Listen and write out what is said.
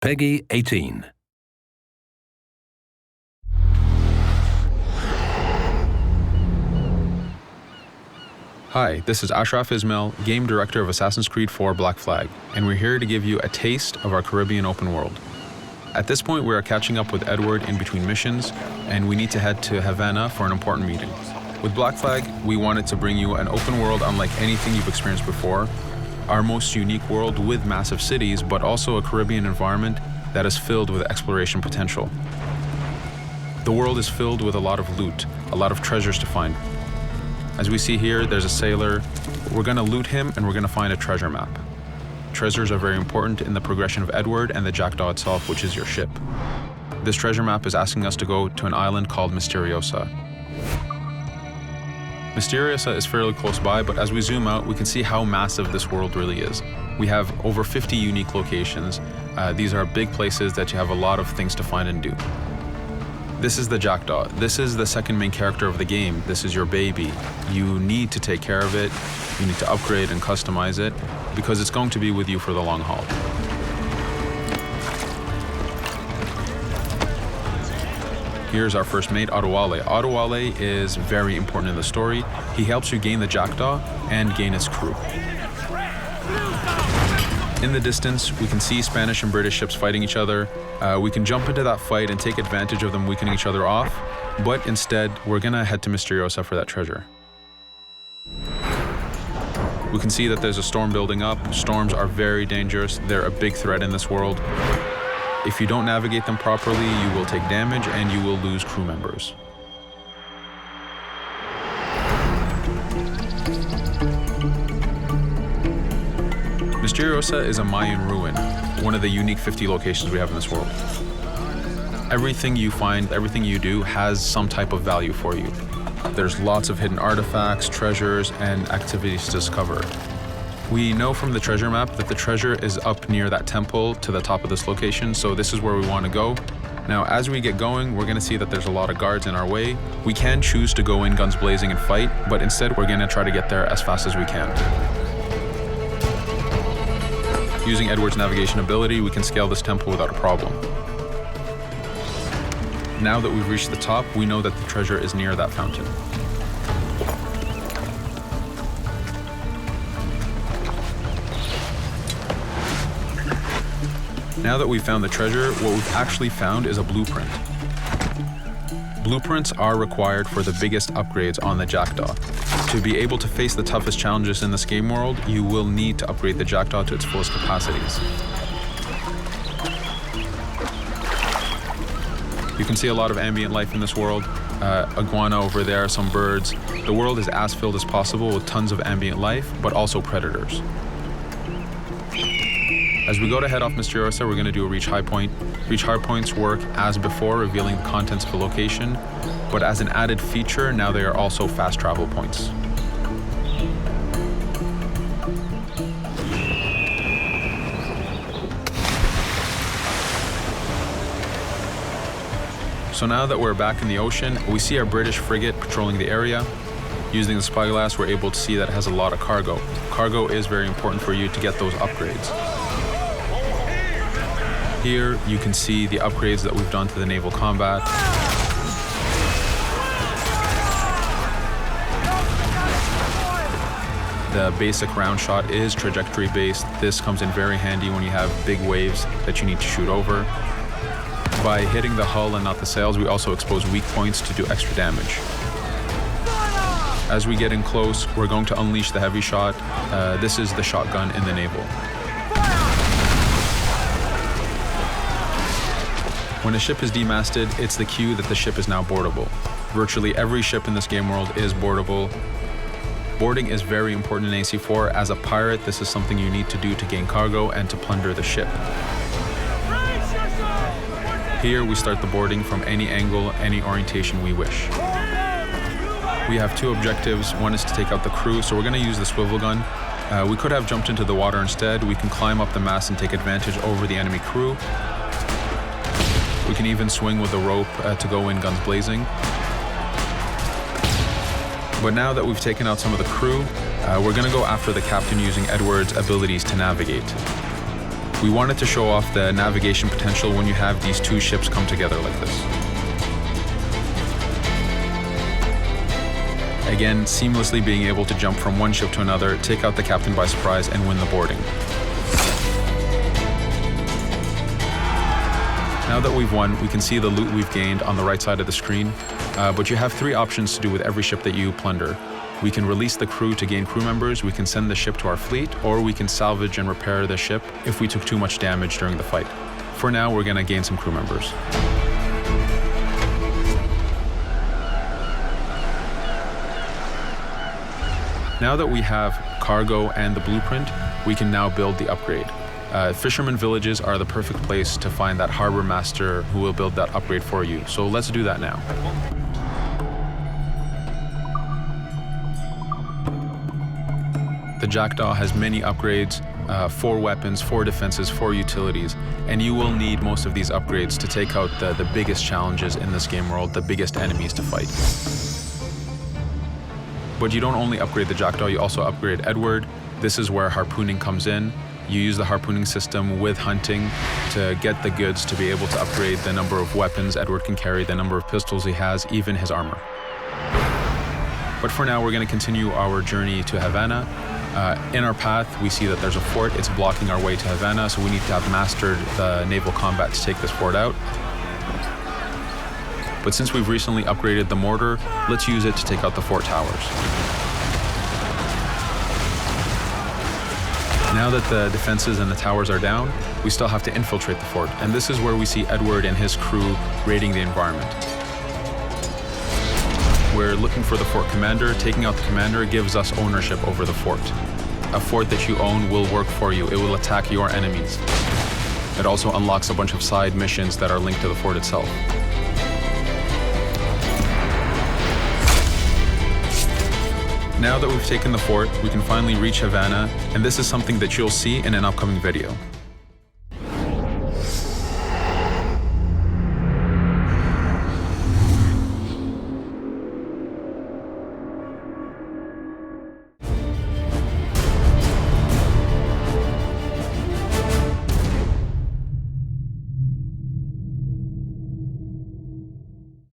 Peggy 18. Hi, this is Ashraf Ismail, Game Director of Assassin's Creed 4 Black Flag, and we're here to give you a taste of our Caribbean open world. At this point, we are catching up with Edward in between missions, and we need to head to Havana for an important meeting. With Black Flag, we wanted to bring you an open world unlike anything you've experienced before, our most unique world with massive cities, but also a Caribbean environment that is filled with exploration potential. The world is filled with a lot of loot, a lot of treasures to find. As we see here, there's a sailor. We're going to loot him and we're going to find a treasure map. Treasures are very important in the progression of Edward and the Jackdaw itself, which is your ship. This treasure map is asking us to go to an island called Mysteriosa. Mysteriosa is fairly close by, but as we zoom out, we can see how massive this world really is. We have over 50 unique locations. These are big places that you have a lot of things to find and do. This is the Jackdaw. This is the second main character of the game. This is your baby. You need to take care of it. You need to upgrade and customize it because it's going to be with you for the long haul. Here's our first mate, Adewale. Adewale is very important in the story. He helps you gain the Jackdaw and gain its crew. In the distance, we can see Spanish and British ships fighting each other. We can jump into that fight and take advantage of them weakening each other off, but instead, we're gonna head to Mysteriosa for that treasure. We can see that there's a storm building up. Storms are very dangerous. They're a big threat in this world. If you don't navigate them properly, you will take damage and you will lose crew members. Mysteriosa is a Mayan ruin, one of the unique 50 locations we have in this world. Everything you find, everything you do has some type of value for you. There's lots of hidden artifacts, treasures, and activities to discover. We know from the treasure map that the treasure is up near that temple to the top of this location, so this is where we want to go. Now, as we get going, we're going to see that there's a lot of guards in our way. We can choose to go in guns blazing and fight, but instead we're going to try to get there as fast as we can. Using Edward's navigation ability, we can scale this temple without a problem. Now that we've reached the top, we know that the treasure is near that fountain. Now that we've found the treasure, what we've actually found is a blueprint. Blueprints are required for the biggest upgrades on the Jackdaw. To be able to face the toughest challenges in this game world, you will need to upgrade the Jackdaw to its fullest capacities. You can see a lot of ambient life in this world. Iguana over there, some birds. The world is as filled as possible with tons of ambient life, but also predators. As we go to head off Mysteriosa, we're going to do a reach high point. Reach high points work as before, revealing the contents of a location, but as an added feature, now they are also fast travel points. So now that we're back in the ocean, we see our British frigate patrolling the area. Using the spyglass, we're able to see that it has a lot of cargo. Cargo is very important for you to get those upgrades. Here, you can see the upgrades that we've done to the naval combat. The basic round shot is trajectory based. This comes in very handy when you have big waves that you need to shoot over. By hitting the hull and not the sails, we also expose weak points to do extra damage. As we get in close, we're going to unleash the heavy shot. This is the shotgun in the naval. When a ship is demasted, it's the cue that the ship is now boardable. Virtually every ship in this game world is boardable. Boarding is very important in AC4. As a pirate, this is something you need to do to gain cargo and to plunder the ship. Here, we start the boarding from any angle, any orientation we wish. We have two objectives. One is to take out the crew, so we're going to use the swivel gun. We could have jumped into the water instead. We can climb up the mast and take advantage over the enemy crew. We can even swing with the rope to go in guns blazing. But now that we've taken out some of the crew, we're going to go after the captain using Edward's abilities to navigate. We wanted to show off the navigation potential when you have these two ships come together like this. Again, seamlessly being able to jump from one ship to another, take out the captain by surprise, and win the boarding. Now that we've won, we can see the loot we've gained on the right side of the screen, but you have three options to do with every ship that you plunder. We can release the crew to gain crew members, we can send the ship to our fleet, or we can salvage and repair the ship if we took too much damage during the fight. For now, we're going to gain some crew members. Now that we have cargo and the blueprint, we can now build the upgrade. Fisherman villages are the perfect place to find that harbor master who will build that upgrade for you. So let's do that now. The Jackdaw has many upgrades, 4 weapons, 4 defenses, 4 utilities, and you will need most of these upgrades to take out the biggest challenges in this game world, the biggest enemies to fight. But you don't only upgrade the Jackdaw, you also upgrade Edward. This is where harpooning comes in. You use the harpooning system with hunting to get the goods to be able to upgrade the number of weapons Edward can carry, the number of pistols he has, even his armor. But for now, we're going to continue our journey to Havana. In our path, we see that there's a fort. It's blocking our way to Havana, so we need to have mastered the naval combat to take this fort out. But since we've recently upgraded the mortar, let's use it to take out the fort towers. Now that the defenses and the towers are down, we still have to infiltrate the fort, and this is where we see Edward and his crew raiding the environment. We're looking for the fort commander. Taking out the commander gives us ownership over the fort. A fort that you own will work for you. It will attack your enemies. It also unlocks a bunch of side missions that are linked to the fort itself. Now that we've taken the fort, we can finally reach Havana, and this is something that you'll see in an upcoming video.